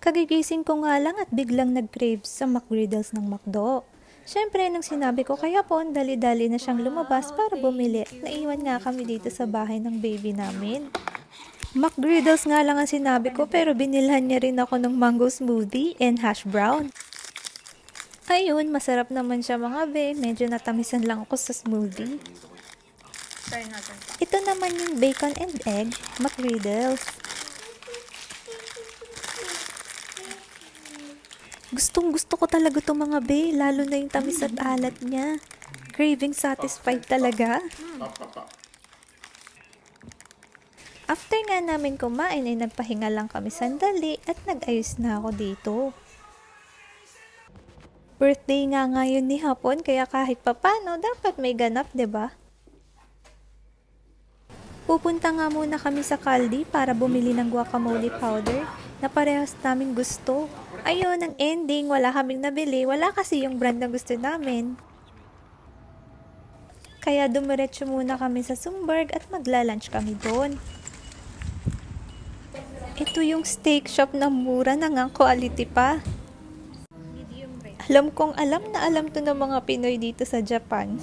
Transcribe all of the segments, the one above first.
Kagigising ko nga lang at biglang nag-crave sa McGriddles ng McDo. Siyempre, nung sinabi ko kaya po, dali-dali na siyang lumabas para bumili. Naiwan nga kami dito sa bahay ng baby namin. McGriddles nga lang ang sinabi ko pero binilhan niya rin ako ng mango smoothie and hash brown. Ayun, masarap naman siya mga be. Medyo natamisan lang ako sa smoothie. Ito naman yung bacon and egg McGriddles. Gustong gusto ko talaga itong mga be, lalo na yung tamis at alat niya. Craving satisfied talaga. After nga namin kumain ay nagpahinga lang kami sandali at nag-ayos na ako dito. Birthday nga ngayon ni Hapon kaya kahit papano dapat may ganap, 'di ba? Pupunta nga muna kami sa Caldi para bumili ng guacamole powder na parehas namin gusto. Ayun, ang ending, wala kaming nabili. Wala kasi yung brand na gusto namin. Kaya dumiretso muna kami sa Sumberg at magla-lunch kami doon. Ito yung steak shop na mura na nga quality pa. Alam kong alam na alam to ng mga Pinoy dito sa Japan.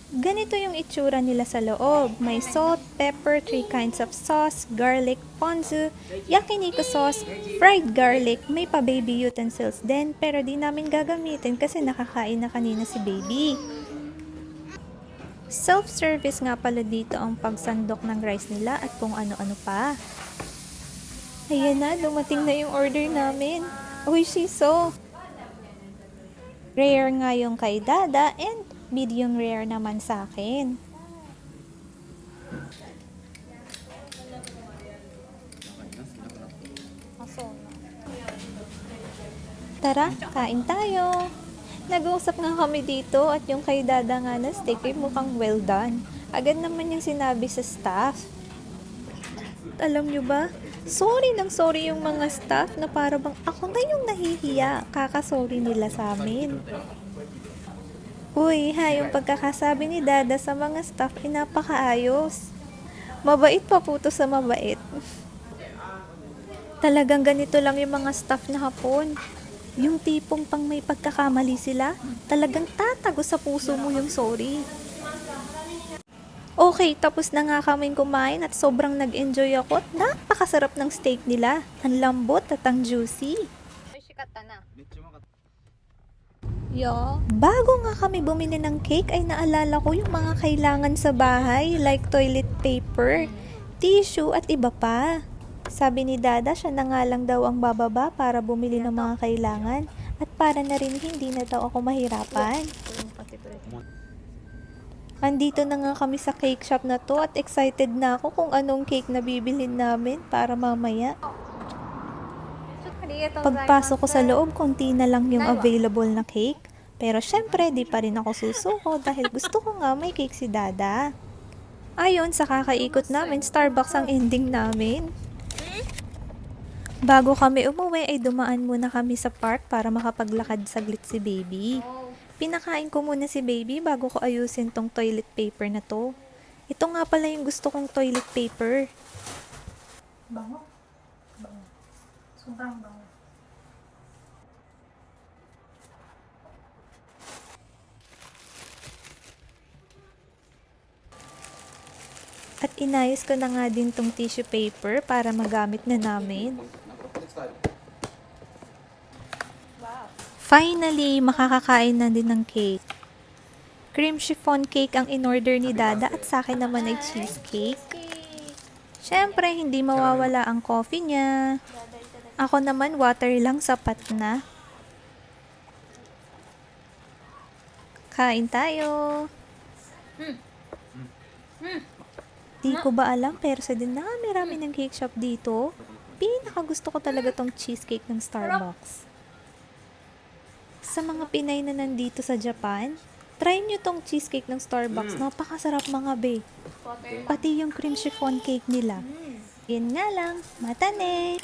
Ganito yung itsura nila sa loob. May salt, pepper, 3 kinds of sauce, garlic, ponzu, yakiniku sauce, fried garlic, may pa baby utensils din pero di namin gagamitin kasi nakakain na kanina si baby. Self-service nga pala dito ang pagsandok ng rice nila at kung ano-ano pa. Ayan na, dumating na yung order namin. Uy, shiso! Rare nga yung kay Dada and medium rare naman sa akin. Tara, kain tayo. Nag-uusap nga kami dito at yung kay Dada nga na steak ay mukhang well done. Agad naman yung sinabi sa staff. Alam nyo ba, sorry yung mga staff na para bang ako na yung nahihiya. Kakasorry nila sa amin. Uy, yung pagkakasabi ni Dada sa mga staff ay napakaayos. Mabait pa po to sa mabait. Talagang ganito lang yung mga staff na Hapon. Yung tipong pang may pagkakamali sila, talagang tatago sa puso mo yung sorry. Okay, tapos na nga kaming kumain at sobrang nag-enjoy ako at napakasarap ng steak nila. Ang lambot at ang juicy. Bago nga kami bumili ng cake ay naalala ko yung mga kailangan sa bahay like toilet paper, tissue at iba pa. Sabi ni Dada siya na nga lang daw ang bababa para bumili ng mga kailangan at para na rin hindi na daw ako mahirapan. Andito na nga kami sa cake shop na to at excited na ako kung anong cake na bibilhin namin para mamaya. Pagpasok ko sa loob, konti na lang yung available na cake. Pero syempre, di pa rin ako susuko dahil gusto ko nga may cake si Dada. Ayon, sa kakaikot namin, Starbucks ang ending namin. Bago kami umuwi, ay dumaan muna kami sa park para makapaglakad saglit si baby. Pinakain ko muna si baby bago ko ayusin tong toilet paper na to. Ito nga pala yung gusto kong toilet paper. Bango. Bango. Sobrang bango. At inayos ko na nga din tong tissue paper para magamit na namin. Finally, makakakain na din ng cake. Cream chiffon cake ang in-order ni Dada at sa akin naman ay cheesecake. Siyempre, hindi mawawala ang coffee niya. Ako naman, water lang sapat na. Kain tayo. Di ko ba alam pero sa dinami-rami ng cake shop dito, pinakagusto ko talaga tong cheesecake ng Starbucks. Sa mga Pinay na nandito sa Japan, try nyo tong cheesecake ng Starbucks. Napakasarap mga be. Pati yung cream chiffon cake nila. Yan nga lang, matane!